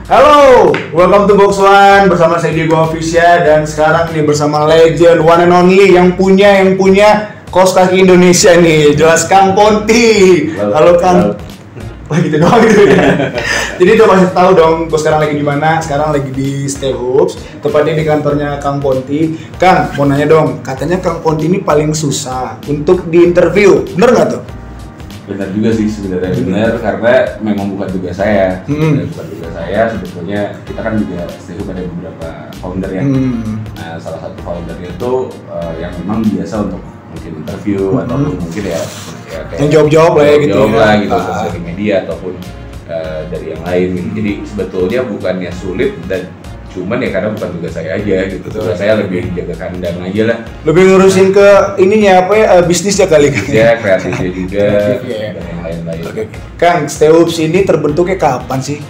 Halo, welcome to Box One bersama saya Diego Official dan sekarang nih bersama legend one and only yang punya kaos kaki Indonesia nih, jelas Kang Ponti. Halo Kang. Wah gitu doang gitu ya. Jadi udah pasti tahu dong, gue sekarang lagi di mana? Sekarang lagi di Stay Hoops, tepatnya di kantornya Kang Ponti. Kang, mau nanya dong, katanya Kang Ponti ini paling susah untuk diinterview, bener nggak tuh? Benar juga sih sebenarnya, benar karena memang bukan tugas saya. Bukan tugas saya, sebetulnya kita kan juga Stay Hoops ada beberapa founder ya. Nah, salah satu foundernya itu yang memang biasa untuk mungkin interview ataupun mungkin ya kayak yang jawab-jawab lah ya gitu lah gitu dari media ataupun dari yang lain gitu. Jadi sebetulnya bukannya sulit dan cuman ya karena bukan tugas saya aja gitu. Tugas saya lebih jaga kandang aja lah. Lebih ngurusin ke ininya apa ya, bisnisnya kali kan? Ya, kreatifnya juga dan yang lain-lain. Oke. Kang, Stay Hoops ini terbentuknya kapan sih?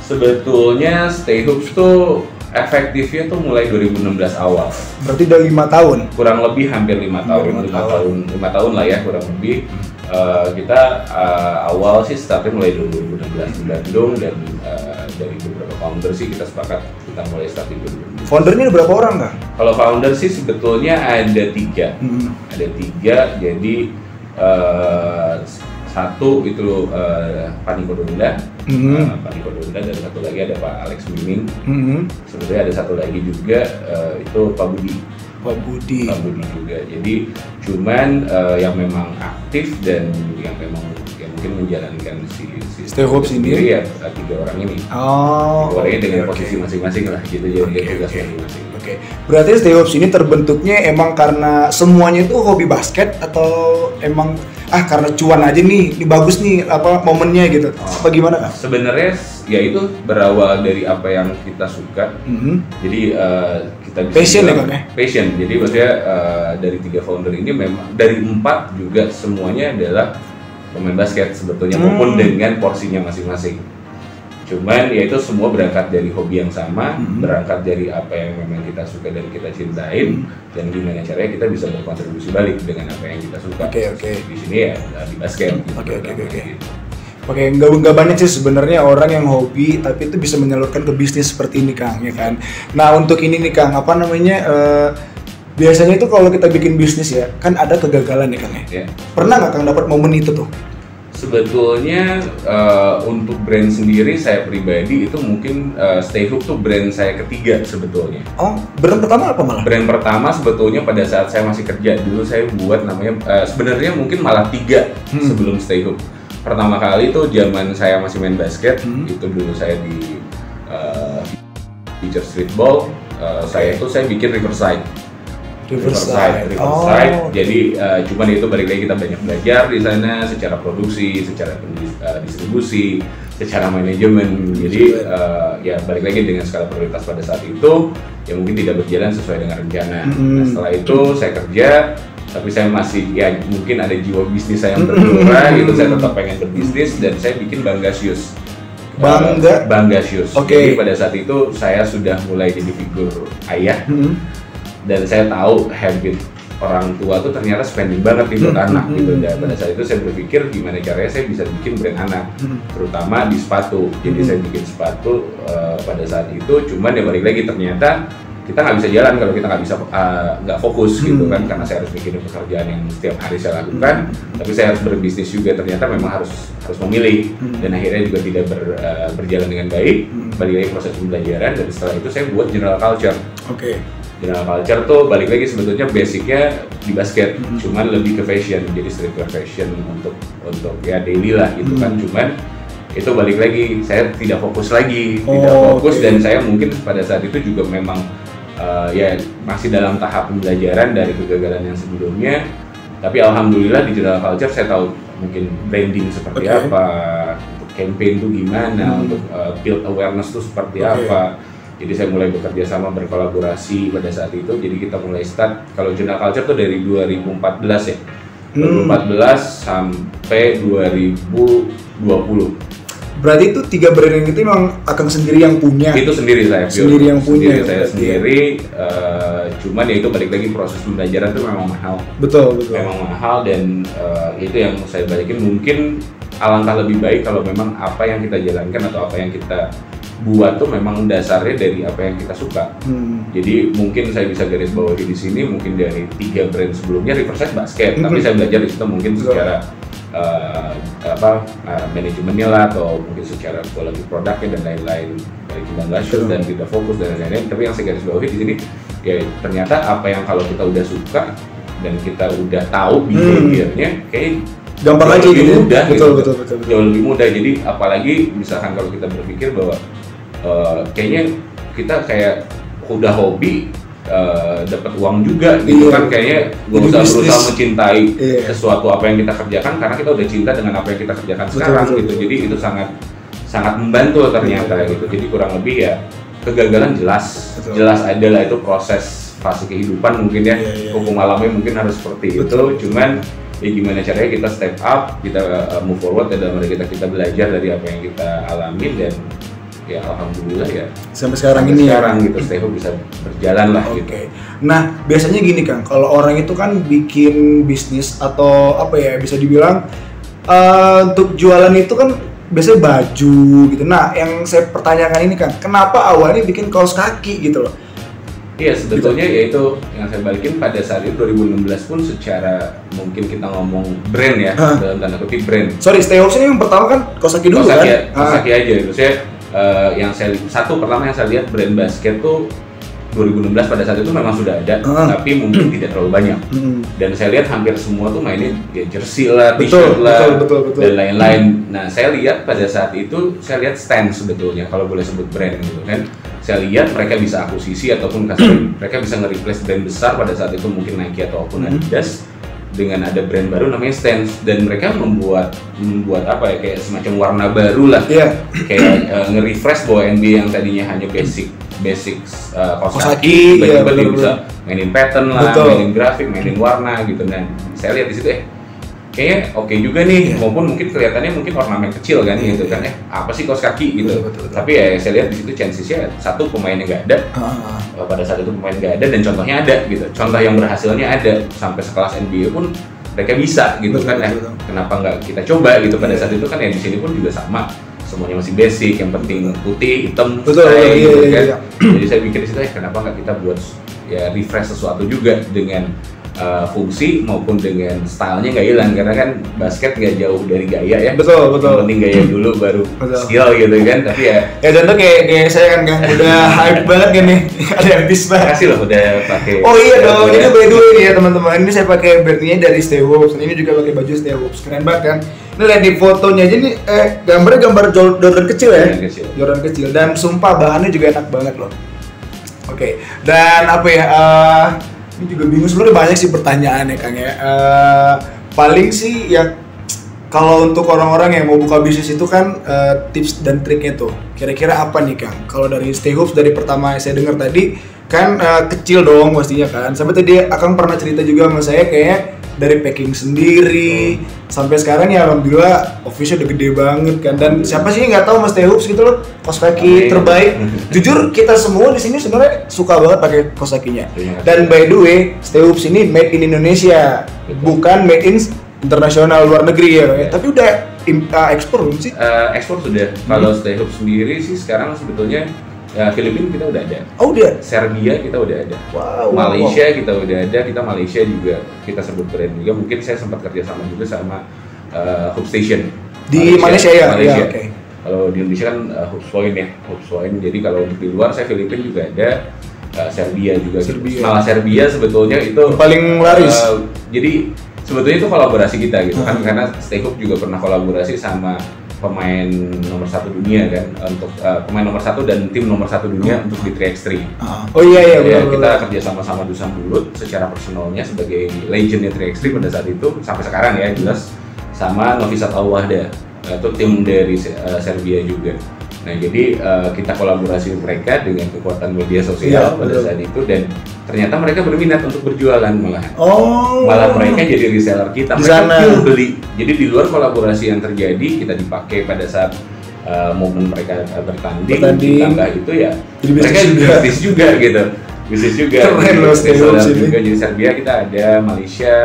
Sebetulnya Stay Hoops tuh efektifnya tuh mulai 2016 awal. Berarti udah 5 tahun? Kurang lebih hampir 5 tahun. 5 tahun lah ya kurang lebih. Kita awal sih startnya mulai 2016 di Bandung dan dari beberapa founder sih kita sepakat kita mulai start di 2016. Foundernya ada berapa orang Kang? Kalau founder sih sebetulnya ada 3. Ada 3, jadi satu itu Paniko Donda, Paniko Donda, dan satu lagi ada Pak Alex Miming. Sebenarnya ada satu lagi juga itu Pak Budi. Pak Budi juga. Jadi cuman yang memang aktif dan yang memang mungkin menjalankan si Stay Hoops sendiri ya 3 orang ini. Orangnya dengan posisi masing-masing lah gitu, jadi tugas masing-masing. Oke. Berarti Stay Hoops ini terbentuknya emang karena semuanya itu hobi basket atau emang karena cuan aja nih, ini bagus nih apa momennya gitu. Apa gimana Kak? Sebenarnya ya itu berawal dari apa yang kita suka. Jadi kita bisa passion ya Kak? Passion. Jadi maksudnya dari 3 founder ini memang dari 4 juga semuanya adalah pemain basket sebetulnya maupun dengan porsinya masing-masing. Cuman ya itu semua berangkat dari hobi yang sama, berangkat dari apa yang memang kita suka dan kita cintain, dan gimana caranya kita bisa berkontribusi balik dengan apa yang kita suka. Oke. Di sini ya di basket. Oke, nggak banyak sih sebenarnya orang yang hobi tapi itu bisa menyalurkan ke bisnis seperti ini Kang, ya kan. Nah untuk ini nih Kang, apa namanya? Biasanya itu kalau kita bikin bisnis ya, kan ada kegagalan ya Kang ya. Yeah. Pernah nggak Kang dapat momen itu tuh? Sebetulnya untuk brand sendiri saya pribadi itu mungkin Stay Hoops tuh brand saya ketiga sebetulnya. Oh, brand pertama apa malah? Brand pertama sebetulnya pada saat saya masih kerja dulu saya buat namanya sebenarnya mungkin malah 3 sebelum Stay Hoops. Pertama kali itu zaman saya masih main basket, itu dulu saya di Teacher Streetball. Saya bikin Riverside. Jadi cuman itu balik lagi kita banyak belajar di sana secara produksi, secara distribusi, secara manajemen. Jadi ya balik lagi dengan skala prioritas pada saat itu yang mungkin tidak berjalan sesuai dengan rencana. Nah, setelah itu saya kerja, tapi saya masih ya mungkin ada jiwa bisnis saya yang bergelora gitu. Saya tetap pengen berbisnis dan saya bikin Bangga Shoes. Bangga Shoes. Jadi pada saat itu saya sudah mulai jadi figur ayah. Dan saya tahu habit orang tua tuh ternyata spending banget nih buat anak gitu. Dan pada saat itu saya berpikir gimana caranya saya bisa bikin brand anak, terutama di sepatu. Jadi saya bikin sepatu pada saat itu. Cuman ya balik lagi ternyata kita nggak bisa jalan kalau kita nggak fokus gitu kan, karena saya harus bikin pekerjaan yang setiap hari saya lakukan, tapi saya harus berbisnis juga. Ternyata memang harus memilih dan akhirnya juga tidak berjalan dengan baik. Balik lagi proses pembelajaran dan setelah itu saya buat General Culture. General Culture tuh balik lagi sebetulnya basicnya di basket, cuman lebih ke fashion, jadi streetwear fashion untuk ya daily lah gitu kan. Cuman itu balik lagi saya tidak fokus lagi, dan saya mungkin pada saat itu juga memang ya masih dalam tahap pembelajaran dari kegagalan yang sebelumnya. Tapi alhamdulillah di General Culture saya tahu mungkin branding seperti apa, untuk campaign tuh gimana, untuk build awareness tuh seperti apa. Jadi saya mulai bekerja sama, berkolaborasi pada saat itu. Jadi kita mulai start, kalau General Culture tuh dari 2014 ya. 2014 sampai 2020. Berarti itu 3 brand yang itu memang Akang sendiri yang punya? Itu sendiri saya, sendiri yang punya. Saya sendiri, cuman ya itu balik lagi proses pembelajaran itu memang mahal. Betul. Memang mahal dan itu yang saya balikin mungkin alangkah lebih baik kalau memang apa yang kita jalankan atau apa yang kita buat tuh memang dasarnya dari apa yang kita suka. Jadi mungkin saya bisa garis bawahi di sini mungkin dari 3 brand sebelumnya Riverside Basket, tapi saya belajar di situ mungkin secara manajemennya lah atau mungkin secara quality produknya dan lain-lain dari Kibangga Shoes dan tidak fokus dan lain-lain. Tapi yang saya garis bawahi di sini ya ternyata apa yang kalau kita udah suka dan kita udah tahu behaviornya kayak gampang aja lebih gitu. mudah, Betul. Jauh lebih mudah. Jadi apalagi misalkan kalau kita berpikir bahwa kayaknya kita kayak udah hobi dapat uang juga gitu kan, kayaknya nggak usah berusaha mencintai sesuatu apa yang kita kerjakan karena kita udah cinta dengan apa yang kita kerjakan sekarang gitu. Jadi itu sangat membantu ternyata gitu. Jadi kurang lebih ya kegagalan jelas adalah itu proses fase kehidupan mungkin ya. Hukum alamnya mungkin harus seperti itu. Cuman ya gimana caranya kita step up, kita move forward dan dalam kita belajar dari apa yang kita alamin dan ya alhamdulillah ya sampai sekarang gitu Stay Hope bisa berjalan lah gitu. Nah biasanya gini Kang, kalau orang itu kan bikin bisnis atau apa ya bisa dibilang untuk jualan itu kan biasanya baju gitu. Nah yang saya pertanyakan ini Kang, kenapa awalnya bikin kaos kaki gitu loh? Iya sebetulnya yaitu yang saya balikin pada saat itu 2016 pun secara mungkin kita ngomong brand ya dalam tanda kutip brand. Sorry, Stay Hope ini yang pertama kan kaos kaki dulu kan? Kaos kaki aja gitu. Yang saya pertama yang saya lihat brand basket tuh 2016 pada saat itu memang sudah ada, tapi mungkin tidak terlalu banyak. Dan saya lihat hampir semua tuh mainin ya jersey lah, t-shirt lah, dan lain-lain. Nah saya lihat pada saat itu saya lihat stand sebetulnya kalau boleh sebut brand gitu kan. Saya lihat mereka bisa akuisisi ataupun mereka bisa nge-replace brand besar pada saat itu mungkin Nike ataupun Adidas dengan ada brand baru namanya Stance dan mereka membuat apa ya kayak semacam warna baru lah, kayak nge-refresh bahwa NBA yang tadinya hanya basic kaos kaki, tiba-tiba dia bisa mainin pattern lah, mainin grafik, mainin warna gitu. Dan saya lihat di situ kayaknya oke juga nih, maupun mungkin kelihatannya mungkin ornamen kecil kan gitu kan, apa sih kaos kaki gitu. Tapi ya saya lihat di situ chancesnya satu pemainnya nggak ada, pada saat itu pemain nggak ada dan contohnya ada gitu, contoh yang berhasilnya ada sampai sekelas NBA pun mereka bisa gitu kan. Kenapa nggak kita coba gitu pada saat itu kan ya di sini pun juga sama, semuanya masih basic, yang penting putih, hitam, gitu kan. Jadi saya pikir di situ kenapa nggak kita buat ya refresh sesuatu juga dengan fungsi maupun dengan stylenya nggak hilang, karena kan basket nggak jauh dari gaya ya. Betul. Yang penting gaya dulu baru skill gitu kan. Tapi ya contoh kayak saya kan udah hype banget kan nih. Ada habis banget. Kasih loh udah pakai. Oh iya dong, ini by the way nih ya teman-teman. Ini saya pakai brandnya dari Stay Hope. Ini juga pakai baju Stay Hope. Keren banget kan. Ini lihat di fotonya aja nih, gambarnya gambar Jordan kecil ya. Jordan kecil dan sumpah bahannya juga enak banget loh. Oke. Dan apa ya? Ini juga bingung sebenarnya, banyak sih pertanyaannya Kang ya. Paling sih ya kalau untuk orang-orang yang mau buka bisnis itu kan tips dan triknya tuh kira-kira apa nih Kang? Kalau dari Stay Hope dari pertama saya dengar tadi kan kecil dong pastinya kan. Sampai tadi Akang pernah cerita juga sama saya kayak dari packing sendiri sampai sekarang ya alhamdulillah office-nya udah gede banget kan. Dan siapa sih nggak tahu Mas Stay Hope gitu loh, kaos kaki terbaik. Jujur kita semua di sini sebenarnya suka banget pakai kaos kakinya. Dan by the way, Stay Hope ini made in Indonesia, bukan made in internasional luar negeri ya. Tapi udah ekspor belum sih? Ekspor sudah. Kalau Stay Hope sendiri sih sekarang sebetulnya ya Filipina kita udah ada. Oh udah. Serbia kita udah ada. Wow. Malaysia kita udah ada. Kita Malaysia juga kita sebut brand juga. Mungkin saya sempat kerja sama juga sama Hoop Station di Malaysia ya. Malaysia. Ya, kalau di Indonesia kan Hoops Point ya. Hoops Point. Jadi kalau di luar saya Filipina juga ada. Serbia juga. Gitu. Malah Serbia sebetulnya itu paling laris. Jadi sebetulnya itu kolaborasi kita gitu kan, karena Stay Hope juga pernah kolaborasi sama pemain nomor 1 dunia kan, untuk pemain nomor 1 dan tim nomor 1 dunia untuk di 3x3. Oh iya ya, kita kerja sama Dusan Bulut secara personalnya sebagai legendnya 3x3 pada saat itu sampai sekarang ya jelas, sama Novi Sat Al-Wahda, itu tim dari Serbia juga. Nah jadi kita kolaborasi mereka dengan kekuatan media sosial pada saat itu, dan ternyata mereka berminat untuk berjualan malah mereka jadi reseller kita, mereka beli. Jadi di luar kolaborasi yang terjadi kita dipakai pada saat momen mereka bertanding, ditambah itu ya jadi mereka bisnis juga gitu, bisnis juga. Keren loh Stay Hope juga. Jadi Serbia kita ada, Malaysia,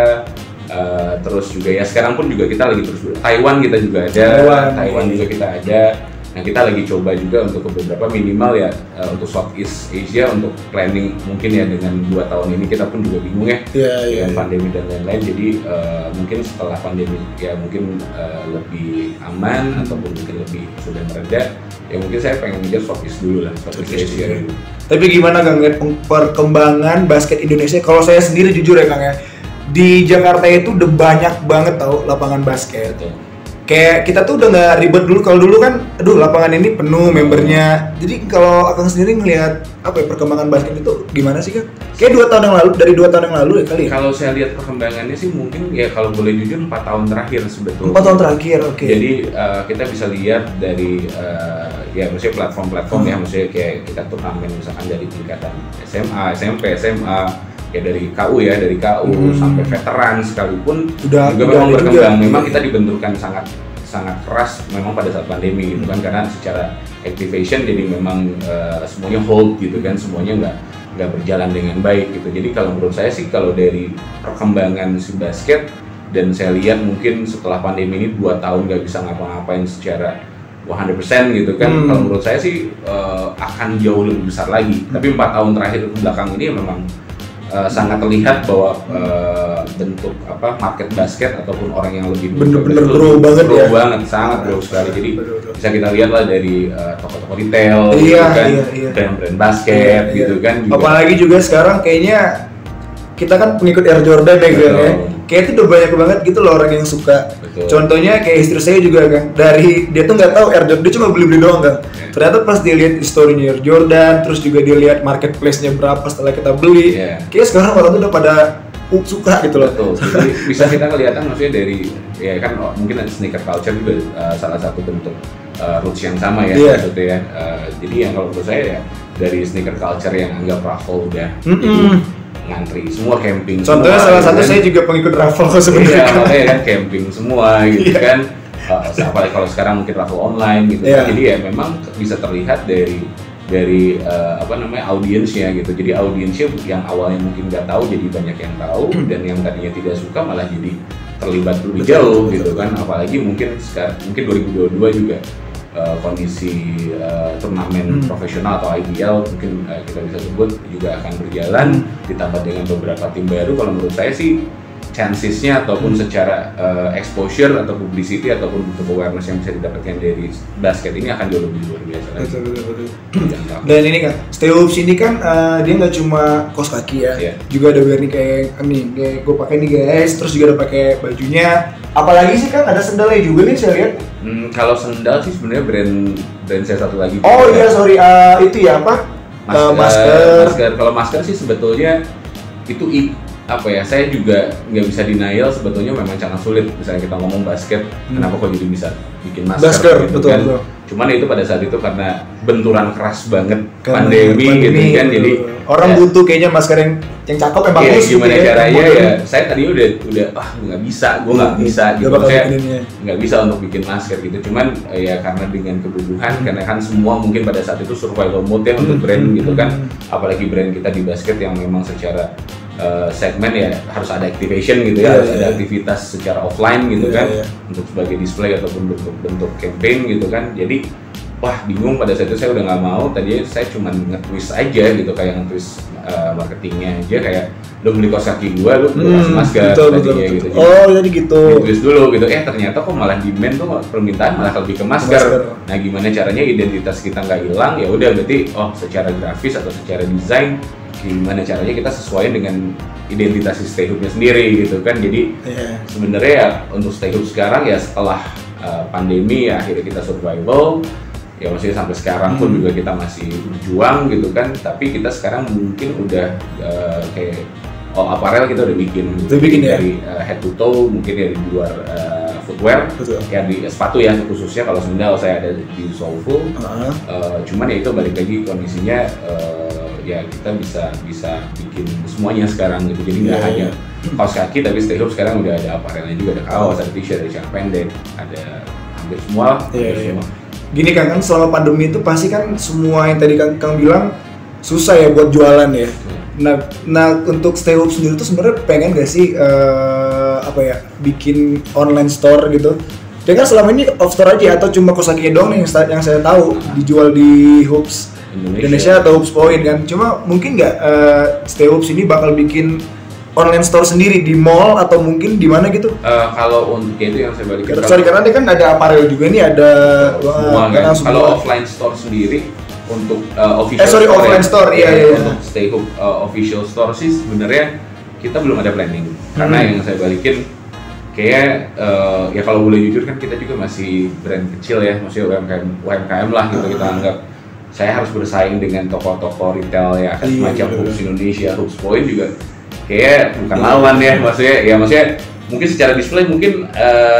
terus juga ya sekarang pun juga kita lagi terus Taiwan kita juga ada, Taiwan juga kita ada. Nah kita lagi coba juga untuk beberapa minimal ya untuk Southeast Asia untuk planning mungkin ya dengan 2 tahun ini kita pun juga bingung ya dengan pandemi dan lain-lain. Jadi mungkin setelah pandemi ya mungkin lebih aman ataupun mungkin lebih sudah mereda. Ya mungkin saya pengen ngejar Southeast dulu lah, Southeast Asia dulu. Tapi gimana Kang lihat perkembangan basket Indonesia? Kalau saya sendiri jujur ya Kang ya, di Jakarta itu udah banyak banget tau lapangan basket. Betul. Kayak kita tuh udah nggak ribet dulu. Kalau dulu kan, aduh lapangan ini penuh membernya. Jadi kalau Akang sendiri ngelihat apa ya perkembangan basket itu gimana sih Kang? Kayak 2 tahun yang lalu, dari 2 tahun yang lalu ya kali ya? Kalau saya lihat perkembangannya sih mungkin ya kalau boleh jujur 4 tahun terakhir sebetulnya. 4 tahun terakhir, oke. Jadi kita bisa lihat dari ya maksudnya platform-platform ya, maksudnya kayak kita turnamen misalkan dari tingkatan SMA, SMP, SMA, ya dari KU ya, dari KU sampai veteran sekalipun juga memang berkembang. Memang kita dibenturkan sangat keras memang pada saat pandemi gitu kan, karena secara activation jadi memang semuanya hold gitu kan, semuanya nggak berjalan dengan baik gitu. Jadi kalau menurut saya sih kalau dari perkembangan si basket dan saya lihat mungkin setelah pandemi ini 2 tahun nggak bisa ngapa-ngapain secara 100% gitu kan, kalau menurut saya sih akan jauh lebih besar lagi. Tapi 4 tahun terakhir ke belakang ini memang sangat terlihat bahwa bentuk market basket ataupun orang yang lebih bener-bener grow banget ya, sangat grow sekali. Jadi bisa kita lihat lah dari toko-toko retail, brand-brand basket gitu kan. Apalagi juga sekarang kayaknya kita kan pengikut Air Jordan ya gitu ya. Kayak itu udah banyak banget gitu loh orang yang suka. Betul. Contohnya kayak istri saya juga kan, dari dia tuh nggak tahu Air Jordan, dia cuma beli doang kan. Ternyata pas dia lihat historinya Air Jordan, terus juga dia lihat marketplace-nya berapa setelah kita beli. Kayak sekarang orang tuh udah pada suka gitu loh. Betul. Jadi bisa kita kelihatan maksudnya dari ya kan mungkin sneaker culture juga salah satu bentuk roots yang sama ya maksudnya ya. Jadi yang kalau menurut saya ya dari sneaker culture yang anggap raffle udah ngantri semua, camping contohnya semua, salah satu kan, saya juga pengikut raffle sebenarnya kan camping semua gitu kan, apalagi kalau sekarang mungkin raffle online gitu kan. Jadi ya memang bisa terlihat dari audiensnya gitu. Jadi audiensnya yang awalnya mungkin nggak tahu jadi banyak yang tahu, dan yang tadinya tidak suka malah jadi terlibat lebih jauh gitu kan. Apalagi mungkin sekarang 2022 juga kondisi turnamen profesional atau IBL mungkin kita bisa sebut juga akan berjalan, ditambah dengan beberapa tim baru. Kalau menurut saya sih chancesnya ataupun secara exposure atau publicity ataupun bentuk awareness yang bisa didapatkan dari basket ini akan jauh lebih luar biasa lagi. Betul. Dan ini kan Stay Hoops ini kan dia nggak cuma kaos kaki ya, juga ada wear nih kayak gue pakai nih guys, terus juga ada pakai bajunya. Apalagi sih kan ada sendalnya juga nih saya lihat. Kalau sendal sih sebenarnya brand saya satu lagi. Oh iya sorry, itu ya apa? Masker. Kalau masker sih sebetulnya itu saya juga nggak bisa denial, sebetulnya memang sangat sulit. Misalnya kita ngomong basket, kenapa kok jadi bisa bikin masker gitu kan? Betul. Cuman itu pada saat itu karena benturan keras banget pandemi gitu kan, jadi orang butuh kayaknya masker yang cakep, yang bagus. Gimana caranya ya? Saya tadi udah nggak bisa, gue nggak bisa gitu. Saya nggak bisa untuk bikin masker gitu. Cuman ya karena dengan kebutuhan, karena kan semua mungkin pada saat itu survival mode ya untuk brand gitu kan. Apalagi brand kita di basket yang memang secara segmen ya harus ada activation gitu ya, harus ada aktivitas secara offline gitu kan, untuk sebagai display ataupun bentuk campaign gitu kan. Jadi bingung pada saat itu, saya udah nggak mau. Tadinya saya cuma nge-twist aja gitu, kayak nge-twist marketingnya aja, kayak lu beli kaos kaki gua, lu kasih masker tadinya gitu. Jadi gitu. Twist dulu gitu. Ternyata kok malah demand tuh permintaan malah lebih ke masker. Nah gimana caranya identitas kita nggak hilang? Ya udah berarti secara grafis atau secara desain gimana caranya kita sesuaikan dengan identitas si Stay Hoop-nya sendiri gitu kan. Jadi sebenarnya ya untuk Stay Hoop sekarang ya setelah pandemi ya akhirnya kita survival ya, maksudnya sampai sekarang pun juga kita masih berjuang gitu kan. Tapi kita sekarang mungkin udah kayak apparel kita udah bikin dari head to toe, mungkin dari luar footwear. Ya di sepatu ya khususnya. Kalau sendal saya ada di Soulful. Cuman ya itu balik lagi kondisinya ya kita bisa bikin semuanya sekarang gitu. Jadi nggak hanya kaos kaki, tapi Stay Hoop sekarang udah ada apparelnya juga, ada kaos, ada t-shirt, ada celana pendek, ada hampir semua. Gini kan selama pandemi itu pasti kan semua yang tadi Kang bilang susah ya buat jualan ya. Nah untuk Stay Hoop sendiri tuh sebenarnya pengen gak sih bikin online store gitu? Dia kan selama ini off store aja atau cuma kaos kakinya doang nih yang saya tahu dijual di Hoops Indonesia atau Hoops Point kan. Cuma mungkin nggak Stay Hoops ini bakal bikin online store sendiri di mall atau mungkin di mana gitu? Kalau untuk itu yang saya balikin. Sorry karena dia kan ada apparel juga nih, ada semua kan. Kalau offline store sendiri untuk official offline store iya. Untuk Stay Hoop official store sih sebenarnya kita belum ada planning karena yang saya balikin kayak ya kalau boleh jujur kan kita juga masih brand kecil ya, maksudnya UMKM lah gitu kita anggap. Saya harus bersaing dengan toko-toko retail ya semacam Hoops Indonesia, Hoops Point juga kayak bukan lawan ya, maksudnya mungkin secara display mungkin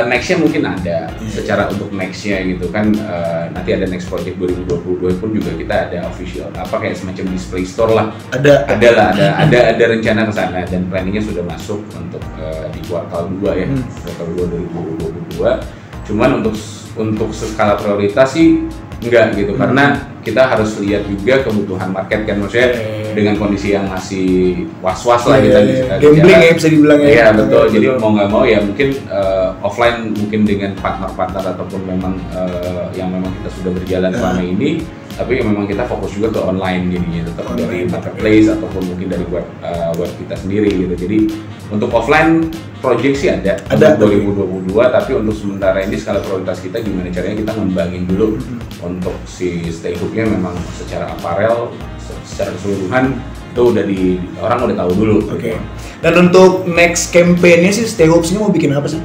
nextnya mungkin ada secara untuk nextnya gitu kan, nanti ada next project 2022 pun juga kita ada official kayak semacam display store lah, ada rencana ke sana dan planningnya sudah masuk untuk di kuartal 2 ya, kuartal 2 2022. Cuman untuk skala prioritas sih enggak gitu karena kita harus lihat juga kebutuhan market kan, maksudnya dengan kondisi yang masih was-was lah kita gambling ya bisa dibilang ya. Iya betul, jadi mau nggak mau ya mungkin offline mungkin dengan partner ataupun memang yang memang kita sudah berjalan selama ini, tapi memang kita fokus juga ke online jadinya tetap dari marketplace ataupun mungkin dari web kita sendiri gitu. Jadi untuk offline project sih ada untuk 2022, tapi untuk sementara ini skala prioritas kita gimana caranya kita ngembangin dulu untuk si Stay Hoop-nya memang secara apparel secara keseluruhan itu udah orang udah tahu dulu. Oke. Dan untuk next campaign-nya sih Stay Hoops ini mau bikin apa sih?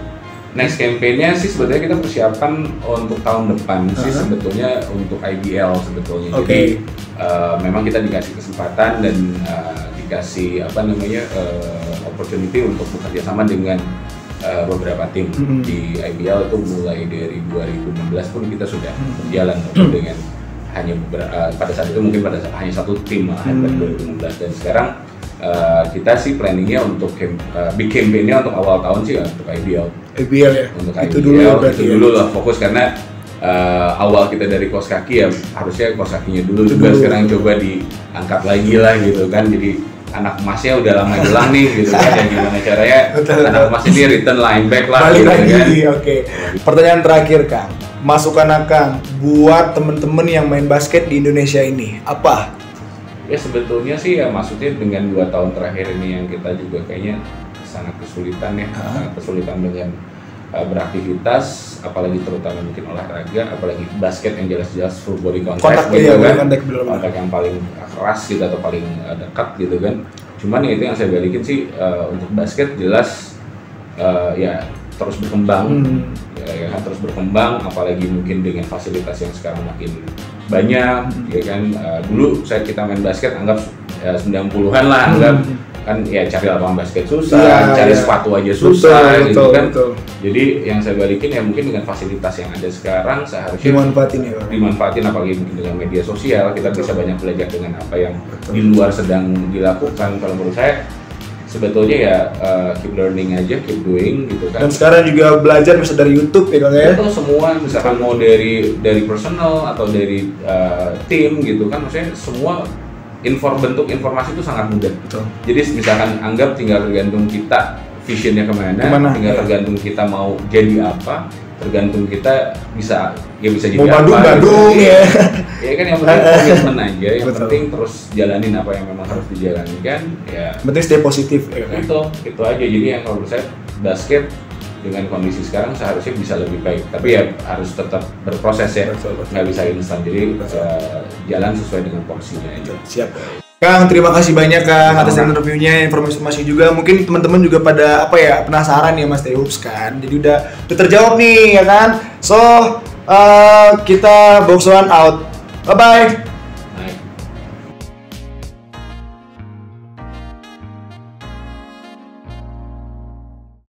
Next campaign-nya sih sebetulnya kita persiapkan untuk tahun depan sih sebetulnya untuk IBL sebetulnya. Jadi memang kita dikasih kesempatan dan dikasih opportunity untuk bekerja sama dengan beberapa tim di IBL itu mulai dari 2016 pun kita sudah berjalan dengan hanya pada saat itu mungkin hanya satu tim lah pada 2016 dan sekarang kita sih planningnya untuk big campaign-nya untuk awal tahun sih untuk IBL ya? Untuk itu IBL itu dulu lah fokus karena awal kita dari kaos kaki ya harusnya kaos kakinya dulu juga sekarang coba diangkat lagi lah gitu kan, jadi anak emasnya udah lama hilang nih gitu kan, dan gimana caranya anak emas ini return line back lah balik gitu, lagi kan? Oke. Pertanyaan terakhir Kang, masukan Kang buat temen-temen yang main basket di Indonesia ini apa? Ya sebetulnya sih ya maksudnya dengan 2 tahun terakhir ini yang kita juga kayaknya sangat kesulitan ya, sangat kesulitan dengan beraktivitas, apalagi terutama mungkin olahraga, apalagi basket yang jelas-jelas full body contact gitu kan, kontak yang paling keras gitu atau paling dekat gitu kan. Cuman ya itu yang saya balikin sih untuk basket jelas ya terus berkembang, ya kan terus berkembang, apalagi mungkin dengan fasilitas yang sekarang makin banyak, ya kan. Dulu saat kita main basket anggap 90-an lah, anggap kan ya cari lapangan basket susah, cari sepatu aja susah gitu kan. Jadi yang saya balikin ya mungkin dengan fasilitas yang ada sekarang seharusnya dimanfaatin apalagi mungkin dengan media sosial kita bisa banyak belajar dengan apa yang di luar sedang dilakukan. Kalau menurut saya sebetulnya ya keep learning aja, keep doing gitu kan. Dan sekarang juga belajar bisa dari YouTube ya Kang ya. Itu semua misalkan mau dari personal atau dari tim gitu kan, maksudnya semua bentuk informasi itu sangat mudah. Betul. Jadi misalkan anggap tinggal tergantung kita visionnya kemana, tinggal tergantung kita mau jadi apa, tergantung kita bisa jadi mau apa. Badung ya. Ya kan yang penting komitmen aja, yang penting terus jalanin apa yang memang harus dijalankan. Ya. Penting stay positif. Itu aja. Jadi yang kalau menurut saya basket dengan kondisi sekarang seharusnya bisa lebih baik, tapi ya harus tetap berproses ya, nggak bisa instan, jadi jalan sesuai dengan porsinya aja. Siap Kang, terima kasih banyak Kang atas interviewnya, informasi juga. Mungkin teman-teman juga pada penasaran ya Mas Stay Hoops kan, jadi udah terjawab nih ya kan. So kita box one out, bye bye.